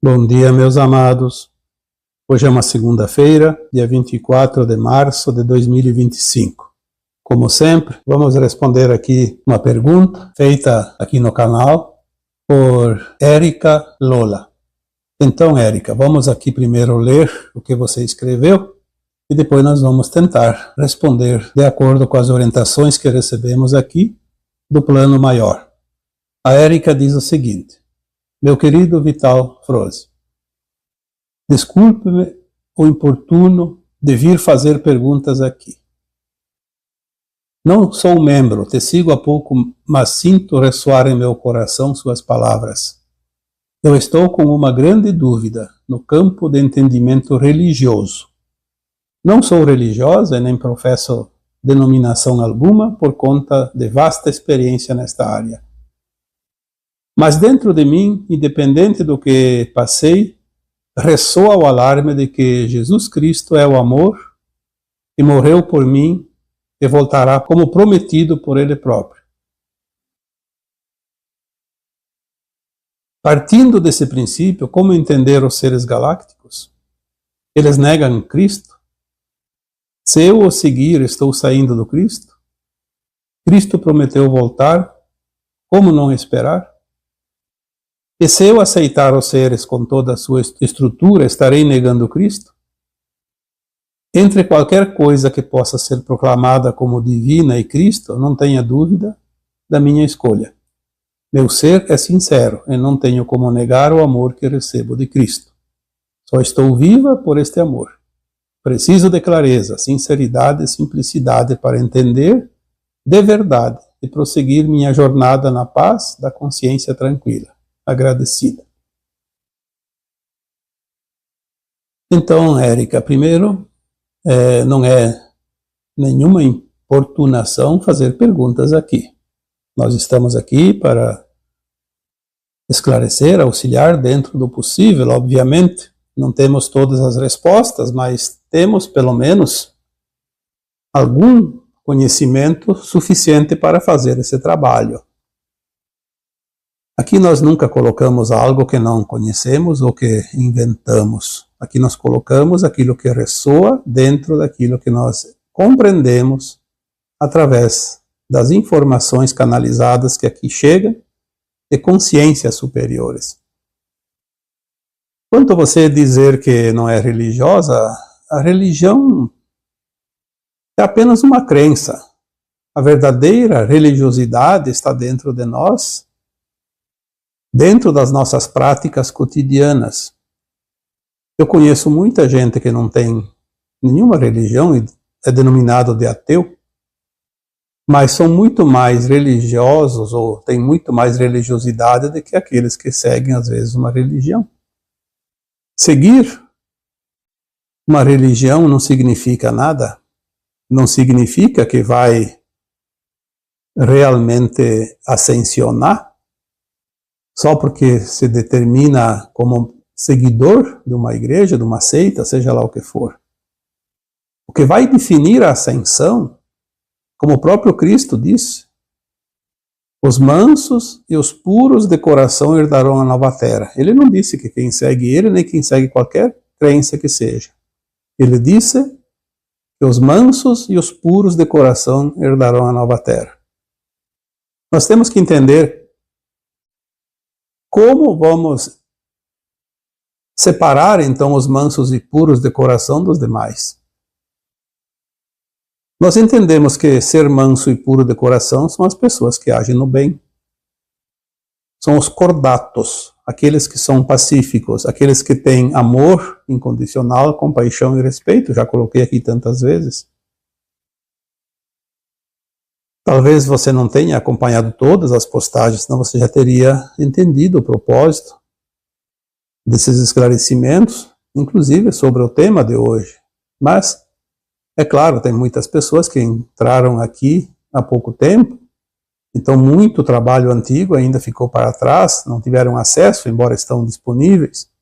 Bom dia, meus amados. Hoje é uma segunda-feira, dia 24 de março de 2025. Como sempre, vamos responder aqui uma pergunta feita aqui no canal por Érica Lola. Então, Érica, vamos aqui primeiro ler o que você escreveu e depois nós vamos tentar responder de acordo com as orientações que recebemos aqui do plano maior. A Érica diz o seguinte: meu querido Vital Froze, desculpe-me o importuno de vir fazer perguntas aqui. Não sou membro, te sigo há pouco, mas sinto ressoar em meu coração suas palavras. Eu estou com uma grande dúvida no campo de entendimento religioso. Não sou religiosa e nem professo denominação alguma por conta de vasta experiência nesta área. Mas dentro de mim, independente do que passei, ressoa o alarme de que Jesus Cristo é o amor e morreu por mim e voltará como prometido por Ele próprio. Partindo desse princípio, como entender os seres galácticos? Eles negam Cristo? Se eu o seguir, estou saindo do Cristo? Cristo prometeu voltar, como não esperar? E se eu aceitar os seres com toda a sua estrutura, estarei negando Cristo? Entre qualquer coisa que possa ser proclamada como divina e Cristo, não tenha dúvida da minha escolha. Meu ser é sincero e não tenho como negar o amor que recebo de Cristo. Só estou viva por este amor. Preciso de clareza, sinceridade e simplicidade para entender de verdade e prosseguir minha jornada na paz da consciência tranquila. Agradecida. Então, Érica, primeiro, não é nenhuma importunação fazer perguntas aqui. Nós estamos aqui para esclarecer, auxiliar dentro do possível, obviamente. Não temos todas as respostas, mas temos pelo menos algum conhecimento suficiente para fazer esse trabalho. Aqui nós nunca colocamos algo que não conhecemos ou que inventamos. Aqui nós colocamos aquilo que ressoa dentro daquilo que nós compreendemos através das informações canalizadas que aqui chegam de consciências superiores. Quanto a você dizer que não é religiosa, a religião é apenas uma crença. A verdadeira religiosidade está dentro de nós, dentro das nossas práticas cotidianas. Eu conheço muita gente que não tem nenhuma religião e é denominado de ateu, mas são muito mais religiosos ou têm muito mais religiosidade do que aqueles que seguem, às vezes, uma religião. Seguir uma religião não significa nada, não significa que vai realmente ascensionar, só porque se determina como seguidor de uma igreja, de uma seita, seja lá o que for. O que vai definir a ascensão, como o próprio Cristo disse, os mansos e os puros de coração herdarão a nova terra. Ele não disse que quem segue ele, nem quem segue qualquer crença que seja. Ele disse que os mansos e os puros de coração herdarão a nova terra. Nós temos que entender como vamos separar, então, os mansos e puros de coração dos demais? Nós entendemos que ser manso e puro de coração são as pessoas que agem no bem. São os cordatos, aqueles que são pacíficos, aqueles que têm amor incondicional, compaixão e respeito. Já coloquei aqui tantas vezes. Talvez você não tenha acompanhado todas as postagens, senão você já teria entendido o propósito desses esclarecimentos, inclusive sobre o tema de hoje. Mas, é claro, tem muitas pessoas que entraram aqui há pouco tempo, então muito trabalho antigo ainda ficou para trás, não tiveram acesso, embora estão disponíveis.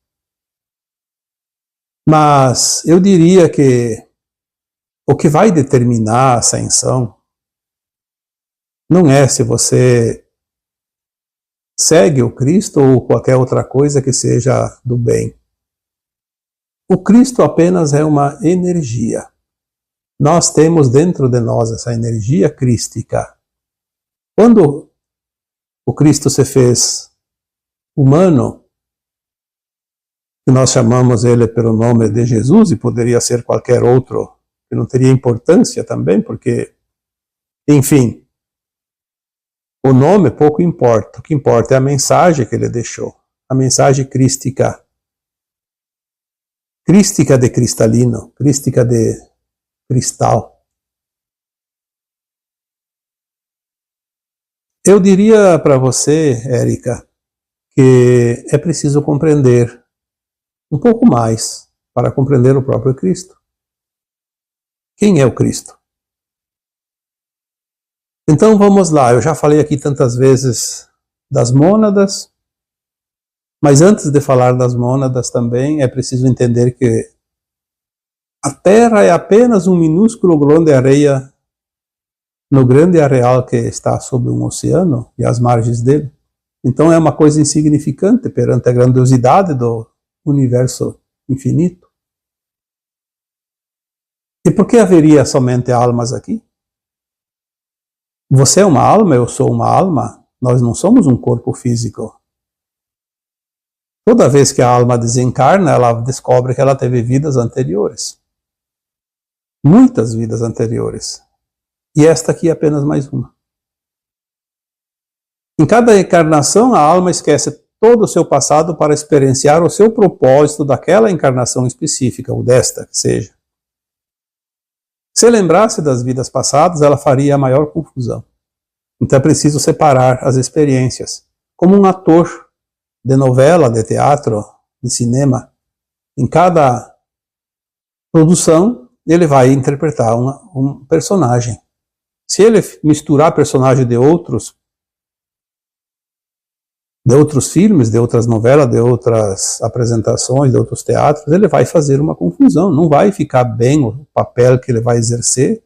Mas eu diria que o que vai determinar a ascensão não é se você segue o Cristo ou qualquer outra coisa que seja do bem. O Cristo apenas é uma energia. Nós temos dentro de nós essa energia crística. Quando o Cristo se fez humano, que nós chamamos ele pelo nome de Jesus, e poderia ser qualquer outro, que não teria importância também, porque, enfim, o nome pouco importa. O que importa é a mensagem que ele deixou, a mensagem crística. Crística de cristalino, crística de cristal. Eu diria para você, Érica, que é preciso compreender um pouco mais para compreender o próprio Cristo. Quem é o Cristo? Então vamos lá, eu já falei aqui tantas vezes das mônadas, mas antes de falar das mônadas também é preciso entender que a Terra é apenas um minúsculo grão de areia no grande areal que está sob um oceano e as margens dele. Então é uma coisa insignificante perante a grandiosidade do universo infinito. E por que haveria somente almas aqui? Você é uma alma, eu sou uma alma, nós não somos um corpo físico. Toda vez que a alma desencarna, ela descobre que ela teve vidas anteriores. Muitas vidas anteriores. E esta aqui é apenas mais uma. Em cada encarnação, a alma esquece todo o seu passado para experienciar o seu propósito daquela encarnação específica, ou desta que seja. Se lembrasse das vidas passadas, ela faria a maior confusão. Então é preciso separar as experiências. Como um ator de novela, de teatro, de cinema, em cada produção, ele vai interpretar um personagem. Se ele misturar personagem de outros filmes, de outras novelas, de outras apresentações, de outros teatros, ele vai fazer uma confusão, não vai ficar bem o papel que ele vai exercer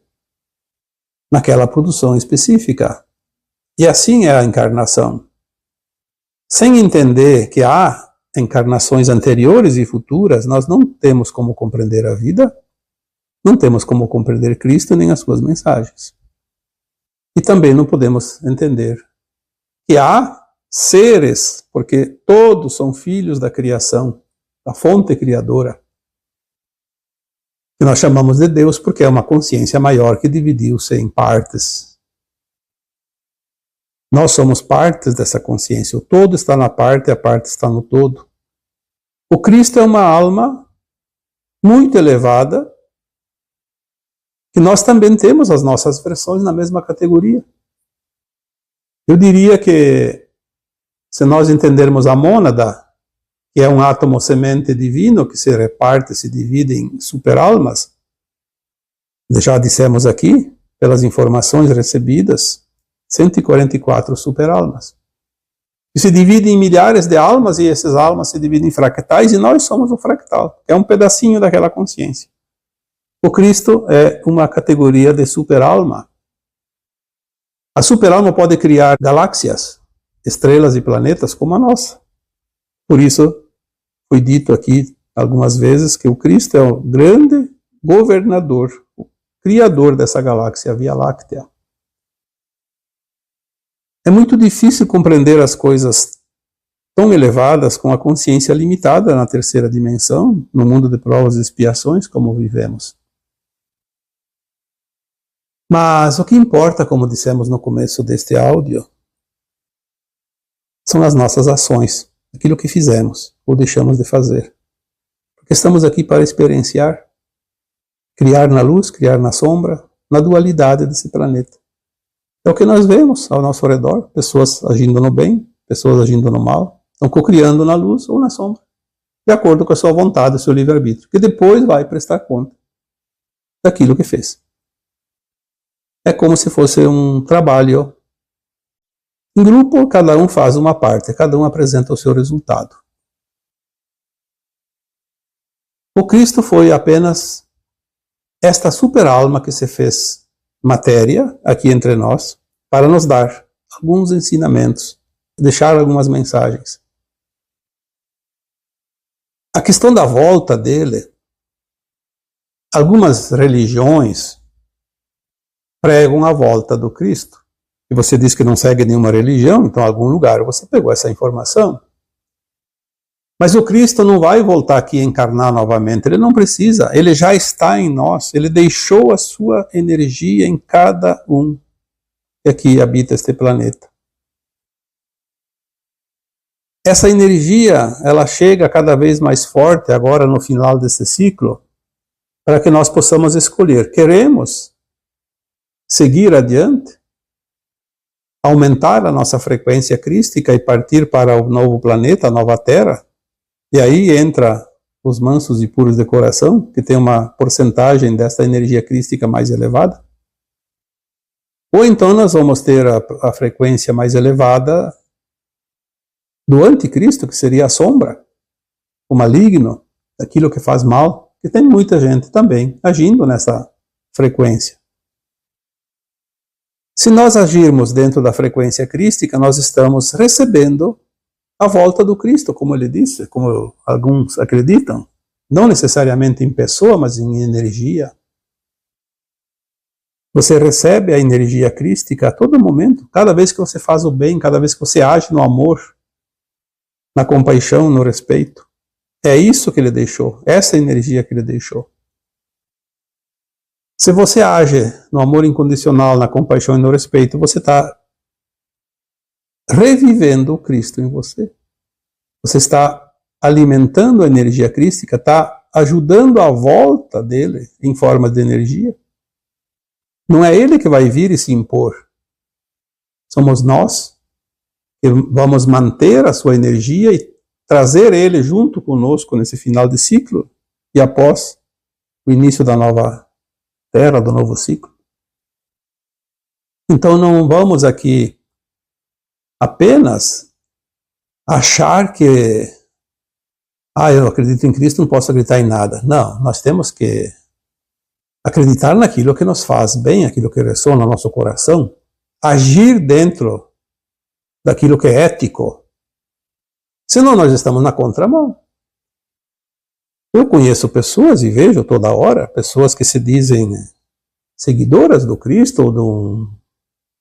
naquela produção específica. E assim é a encarnação. Sem entender que há encarnações anteriores e futuras, nós não temos como compreender a vida, não temos como compreender Cristo nem as suas mensagens. E também não podemos entender que há seres, porque todos são filhos da criação, da fonte criadora, que nós chamamos de Deus porque é uma consciência maior que dividiu-se em partes. Nós somos partes dessa consciência, o todo está na parte, a parte está no todo. O Cristo é uma alma muito elevada, que nós também temos as nossas versões na mesma categoria. Eu diria que se nós entendermos a mônada, que é um átomo semente divino que se reparte, se divide em superalmas, já dissemos aqui, pelas informações recebidas, 144 superalmas. E se divide em milhares de almas, e essas almas se dividem em fractais, e nós somos o fractal. É um pedacinho daquela consciência. O Cristo é uma categoria de superalma. A superalma pode criar galáxias, estrelas e planetas como a nossa. Por isso, foi dito aqui algumas vezes que o Cristo é o grande governador, o criador dessa galáxia Via Láctea. É muito difícil compreender as coisas tão elevadas com a consciência limitada na terceira dimensão, no mundo de provas e expiações, como vivemos. Mas o que importa, como dissemos no começo deste áudio, são as nossas ações, aquilo que fizemos ou deixamos de fazer. Porque estamos aqui para experienciar, criar na luz, criar na sombra, na dualidade desse planeta. É o que nós vemos ao nosso redor, pessoas agindo no bem, pessoas agindo no mal, estão cocriando na luz ou na sombra, de acordo com a sua vontade, o seu livre-arbítrio, que depois vai prestar conta daquilo que fez. É como se fosse um trabalho em grupo, cada um faz uma parte, cada um apresenta o seu resultado. O Cristo foi apenas esta super-alma que se fez matéria aqui entre nós, para nos dar alguns ensinamentos deixar algumas mensagens. A questão da volta dele, algumas religiões pregam a volta do Cristo. E você diz que não segue nenhuma religião, então em algum lugar você pegou essa informação. Mas o Cristo não vai voltar aqui a encarnar novamente, ele não precisa, ele já está em nós, ele deixou a sua energia em cada um que aqui habita este planeta. Essa energia, ela chega cada vez mais forte agora no final desse ciclo, para que nós possamos escolher. Queremos seguir adiante? Aumentar a nossa frequência crística e partir para o novo planeta, a nova Terra? E aí entra os mansos e puros de coração, que tem uma porcentagem dessa energia crística mais elevada? Ou então nós vamos ter a frequência mais elevada do anticristo, que seria a sombra, o maligno, aquilo que faz mal, que tem muita gente também agindo nessa frequência. Se nós agirmos dentro da frequência crística, nós estamos recebendo a volta do Cristo, como ele disse, como alguns acreditam, não necessariamente em pessoa, mas em energia. Você recebe a energia crística a todo momento, cada vez que você faz o bem, cada vez que você age no amor, na compaixão, no respeito. É isso que ele deixou, essa energia que ele deixou. Se você age no amor incondicional, na compaixão e no respeito, você está revivendo o Cristo em você. Você está alimentando a energia crística, está ajudando a volta dele em forma de energia. Não é ele que vai vir e se impor. Somos nós que vamos manter a sua energia e trazer ele junto conosco nesse final de ciclo e após o início da nova Terra, do novo ciclo. Então não vamos aqui apenas achar que eu acredito em Cristo, não posso acreditar em nada. Não, nós temos que acreditar naquilo que nos faz bem, aquilo que ressona no nosso coração, agir dentro daquilo que é ético. Senão nós estamos na contramão. Eu conheço pessoas e vejo toda hora pessoas que se dizem seguidoras do Cristo ou de um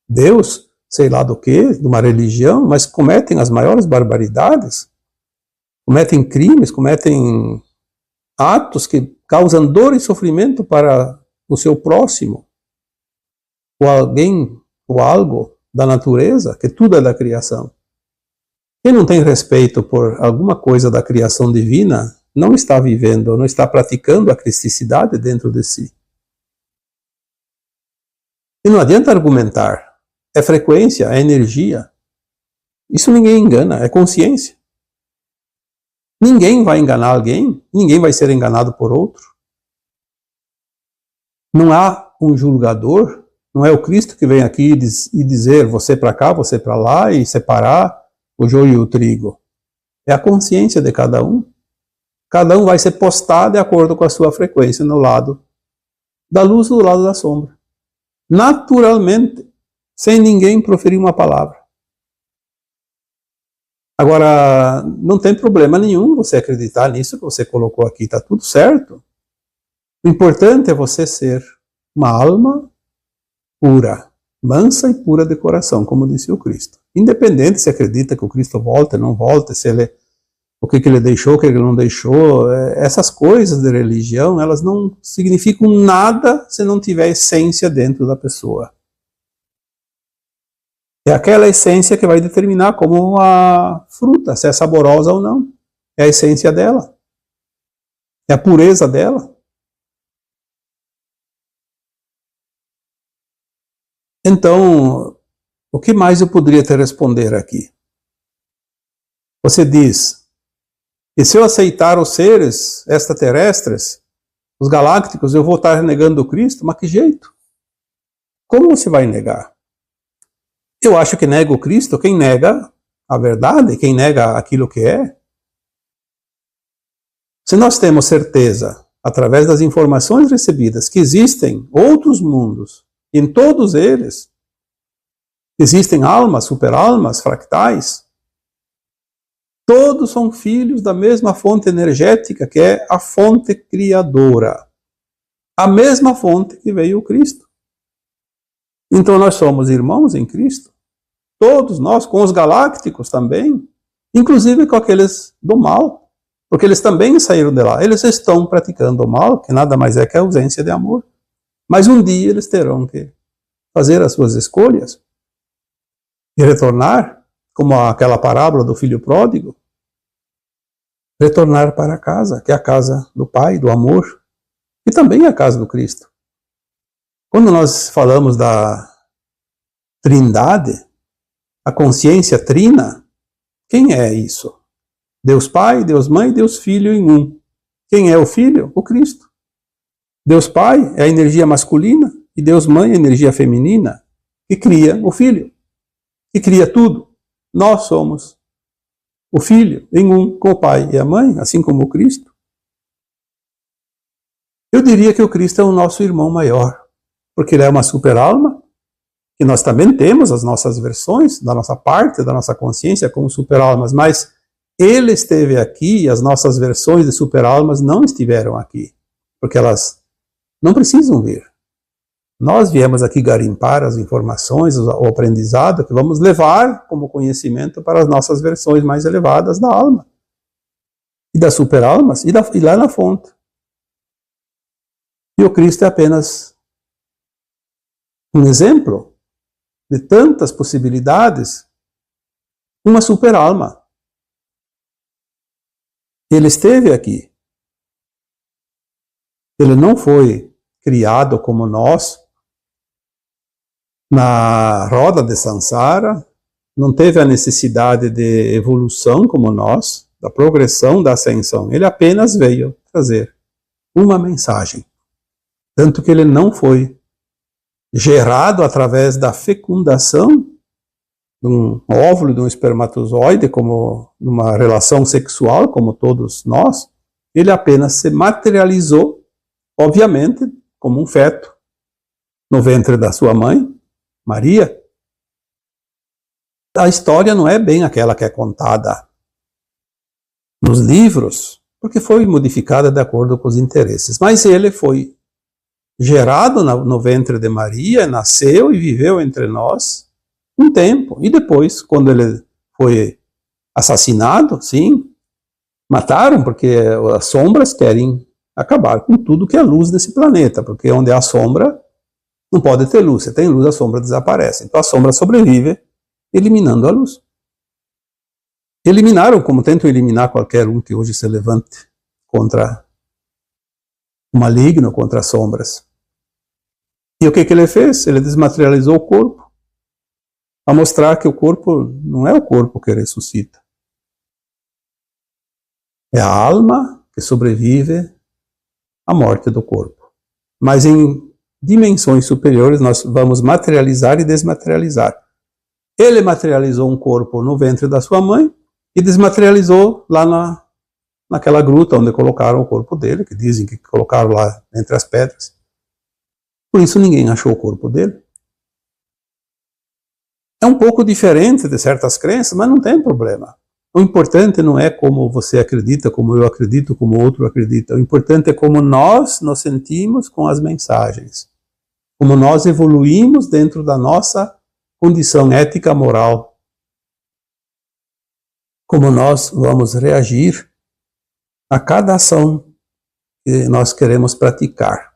Deus, sei lá do que, de uma religião, mas cometem as maiores barbaridades, cometem crimes, cometem atos que causam dor e sofrimento para o seu próximo, ou alguém, ou algo da natureza, que tudo é da criação. Quem não tem respeito por alguma coisa da criação divina, não está vivendo, não está praticando a cristicidade dentro de si. E não adianta argumentar. É frequência, é energia. Isso ninguém engana, é consciência. Ninguém vai enganar alguém, ninguém vai ser enganado por outro. Não há um julgador, não é o Cristo que vem aqui e dizer você para cá, você para lá e separar o joio e o trigo. É a consciência de cada um. Cada um vai ser postado de acordo com a sua frequência no lado da luz ou do lado da sombra. Naturalmente, sem ninguém proferir uma palavra. Agora, não tem problema nenhum você acreditar nisso que você colocou aqui, está tudo certo. O importante é você ser uma alma pura, mansa e pura de coração, como disse o Cristo. Independente se acredita que o Cristo volta ou não volta, se ele, o que ele deixou, o que ele não deixou, essas coisas de religião, elas não significam nada se não tiver essência dentro da pessoa. É aquela essência que vai determinar como uma fruta, se é saborosa ou não. É a essência dela. É a pureza dela. Então, o que mais eu poderia te responder aqui? Você diz, e se eu aceitar os seres extraterrestres, os galácticos, eu vou estar negando o Cristo? Mas que jeito? Como você vai negar? Eu acho que nega o Cristo quem nega a verdade, quem nega aquilo que é. Se nós temos certeza, através das informações recebidas, que existem outros mundos, em todos eles existem almas, superalmas, fractais, Todos são filhos da mesma fonte energética, que é a fonte criadora. A mesma fonte que veio o Cristo. Então nós somos irmãos em Cristo. Todos nós, com os galácticos também, inclusive com aqueles do mal, porque eles também saíram de lá. Eles estão praticando o mal, que nada mais é que a ausência de amor. Mas um dia eles terão que fazer as suas escolhas e retornar, como aquela parábola do filho pródigo, retornar para casa, que é a casa do Pai, do amor, e também a casa do Cristo. Quando nós falamos da Trindade, a consciência trina, quem é isso? Deus Pai, Deus Mãe, Deus Filho em um. Quem é o Filho? O Cristo. Deus Pai é a energia masculina e Deus Mãe é a energia feminina que cria o Filho, que cria tudo. Nós somos o Filho em um com o Pai e a Mãe, assim como o Cristo. Eu diria que o Cristo é o nosso irmão maior, porque ele é uma super-alma, que nós também temos as nossas versões, da nossa parte, da nossa consciência como super-almas, mas ele esteve aqui e as nossas versões de super-almas não estiveram aqui, porque elas não precisam vir. Nós viemos aqui garimpar as informações, o aprendizado que vamos levar como conhecimento para as nossas versões mais elevadas da alma, e das super-almas, e lá na fonte. E o Cristo é apenas um exemplo de tantas possibilidades, uma super-alma. Ele esteve aqui. Ele não foi criado como nós, na roda de Sansara, não teve a necessidade de evolução como nós, da progressão, da ascensão. Ele apenas veio trazer uma mensagem. Tanto que ele não foi gerado através da fecundação de um óvulo, de um espermatozoide, como numa relação sexual, como todos nós. Ele apenas se materializou, obviamente, como um feto no ventre da sua mãe, Maria. A história não é bem aquela que é contada nos livros, porque foi modificada de acordo com os interesses. Mas ele foi gerado no ventre de Maria, nasceu e viveu entre nós um tempo. E depois, quando ele foi assassinado, sim, mataram, porque as sombras querem acabar com tudo que é luz desse planeta, porque onde há sombra, não pode ter luz. Se tem luz, a sombra desaparece. Então a sombra sobrevive eliminando a luz. Eliminaram, como tentam eliminar qualquer um que hoje se levante contra o maligno, contra as sombras. E o que ele fez? Ele desmaterializou o corpo, a mostrar que o corpo não é o corpo que ressuscita. É a alma que sobrevive à morte do corpo. Mas em dimensões superiores nós vamos materializar e desmaterializar. Ele materializou um corpo no ventre da sua mãe e desmaterializou lá naquela gruta onde colocaram o corpo dele, que dizem que colocaram lá entre as pedras. Por isso ninguém achou o corpo dele. É um pouco diferente de certas crenças, mas não tem problema. O importante não é como você acredita, como eu acredito, como outro acredita. O importante é como nós nos sentimos com as mensagens. Como nós evoluímos dentro da nossa condição ética moral. Como nós vamos reagir a cada ação que nós queremos praticar.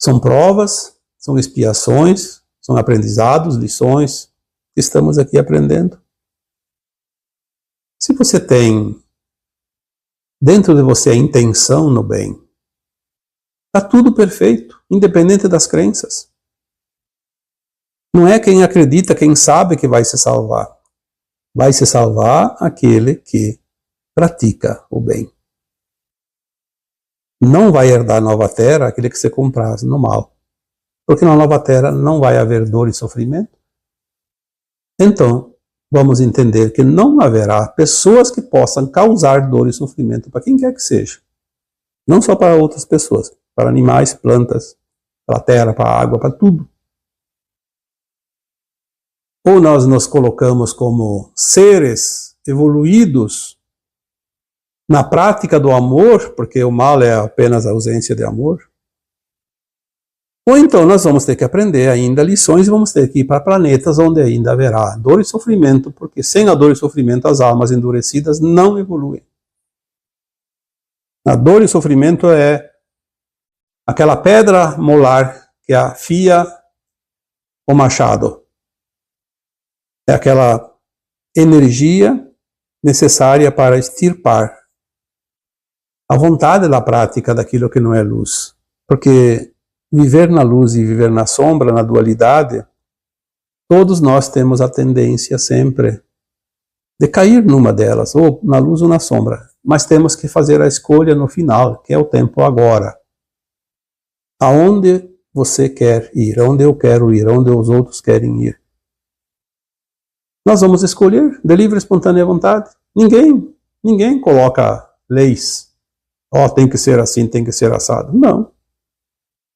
São provas, são expiações, são aprendizados, lições que estamos aqui aprendendo. Se você tem dentro de você a intenção no bem, está tudo perfeito, independente das crenças. Não é quem acredita, quem sabe que vai se salvar. Vai se salvar aquele que pratica o bem. Não vai herdar a nova terra aquele que se compraz no mal. Porque na nova terra não vai haver dor e sofrimento. Então, vamos entender que não haverá pessoas que possam causar dor e sofrimento para quem quer que seja. Não só para outras pessoas, para animais, plantas, para a terra, para a água, para tudo. Ou nós nos colocamos como seres evoluídos na prática do amor, porque o mal é apenas a ausência de amor, ou então nós vamos ter que aprender ainda lições e vamos ter que ir para planetas onde ainda haverá dor e sofrimento, porque sem a dor e sofrimento as almas endurecidas não evoluem. A dor e sofrimento é aquela pedra molar que afia o machado. É aquela energia necessária para extirpar a vontade da prática daquilo que não é luz. Porque viver na luz e viver na sombra, na dualidade, todos nós temos a tendência sempre de cair numa delas, ou na luz ou na sombra. Mas temos que fazer a escolha no final, que é o tempo agora. Aonde você quer ir, aonde eu quero ir, aonde os outros querem ir. Nós vamos escolher de livre e espontânea vontade. Ninguém coloca leis. Tem que ser assim, tem que ser assado. Não.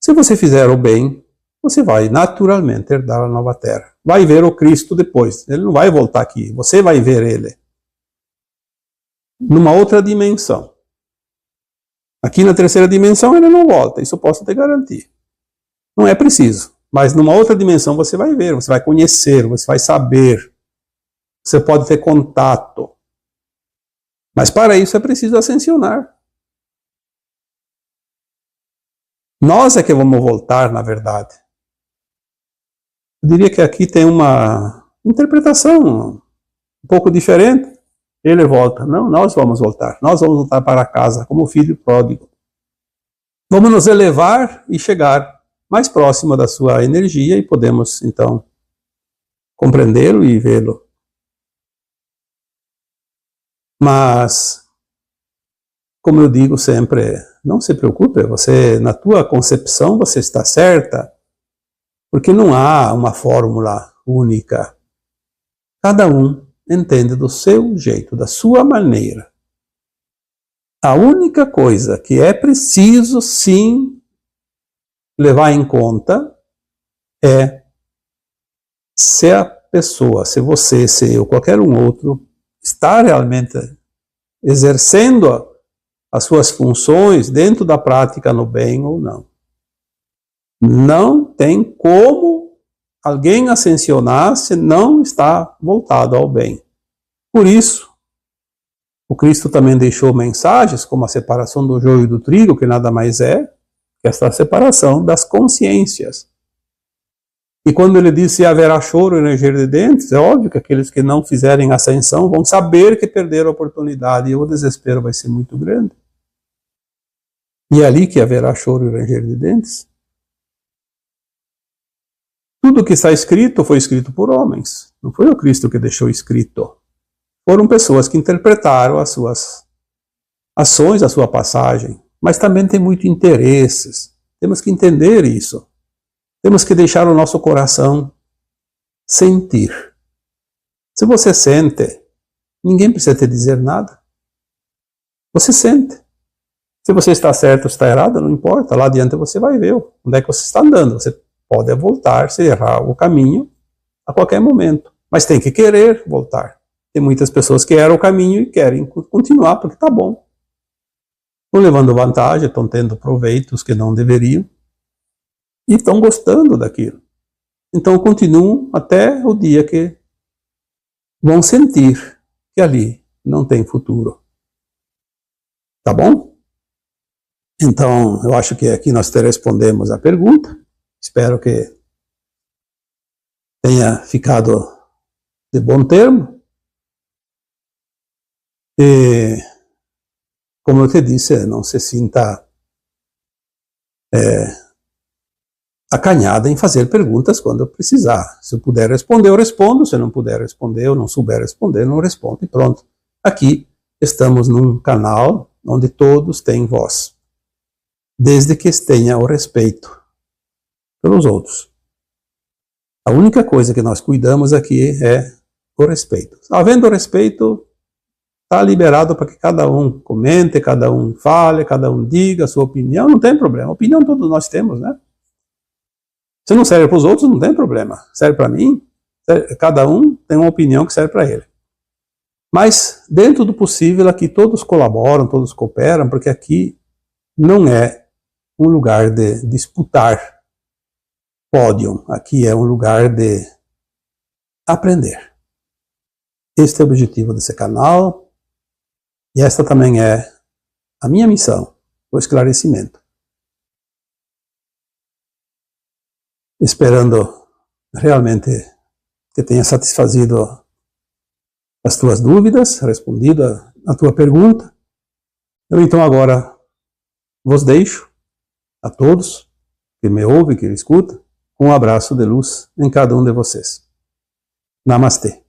Se você fizer o bem, você vai naturalmente herdar a nova terra. Vai ver o Cristo depois. Ele não vai voltar aqui. Você vai ver ele. Numa outra dimensão. Aqui na terceira dimensão ele não volta. Isso eu posso te garantir. Não é preciso. Mas numa outra dimensão você vai ver, você vai conhecer, você vai saber. Você pode ter contato. Mas para isso é preciso ascensionar. Nós é que vamos voltar, na verdade. Eu diria que aqui tem uma interpretação um pouco diferente. Ele volta. Não, nós vamos voltar. Nós vamos voltar para casa como filho pródigo. Vamos nos elevar e chegar mais próximo da sua energia e podemos, então, compreendê-lo e vê-lo. Mas, como eu digo sempre, não se preocupe, você, na tua concepção, você está certa, porque não há uma fórmula única. Cada um entende do seu jeito, da sua maneira. A única coisa que é preciso, sim, levar em conta é se a pessoa, se você, se eu, qualquer um outro, está realmente exercendo as suas funções dentro da prática no bem ou não. Não tem como alguém ascensionar se não está voltado ao bem. Por isso, o Cristo também deixou mensagens como a separação do joio e do trigo, que nada mais é que essa separação das consciências. E quando ele disse haverá choro e ranger de dentes, é óbvio que aqueles que não fizerem ascensão vão saber que perderam a oportunidade e o desespero vai ser muito grande. E é ali que haverá choro e ranger de dentes. Tudo que está escrito foi escrito por homens. Não foi o Cristo que deixou escrito. Foram pessoas que interpretaram as suas ações, a sua passagem. Mas também tem muitos interesses. Temos que entender isso. Temos que deixar o nosso coração sentir. Se você sente, ninguém precisa te dizer nada. Você sente. Se você está certo ou está errado, não importa. Lá adiante você vai ver onde é que você está andando. Você pode voltar, se errar o caminho a qualquer momento. Mas tem que querer voltar. Tem muitas pessoas que erram o caminho e querem continuar porque está bom. Estão levando vantagem, estão tendo proveitos que não deveriam. E estão gostando daquilo. Então continuam até o dia que vão sentir que ali não tem futuro. Tá bom? Então, eu acho que aqui nós te respondemos a pergunta. Espero que tenha ficado de bom termo. E, como eu te disse, não se sinta acanhada em fazer perguntas quando eu precisar. Se eu puder responder, eu respondo. Se eu não puder responder, eu não souber responder, eu não respondo. E pronto. Aqui estamos num canal onde todos têm voz. Desde que tenha o respeito pelos outros. A única coisa que nós cuidamos aqui é o respeito. Havendo respeito, está liberado para que cada um comente, cada um fale, cada um diga a sua opinião. Não tem problema. Opinião todos nós temos, né? Se não serve para os outros, não tem problema. Serve para mim. Cada um tem uma opinião que serve para ele. Mas, dentro do possível, aqui todos colaboram, todos cooperam, porque aqui não é um lugar de disputar pódio, aqui é um lugar de aprender. Este é o objetivo desse canal, e esta também é a minha missão, o esclarecimento. Esperando realmente que tenha satisfazido as tuas dúvidas, respondido a tua pergunta. Eu então agora vos deixo, a todos que me ouvem, que me escutam, um abraço de luz em cada um de vocês. Namastê.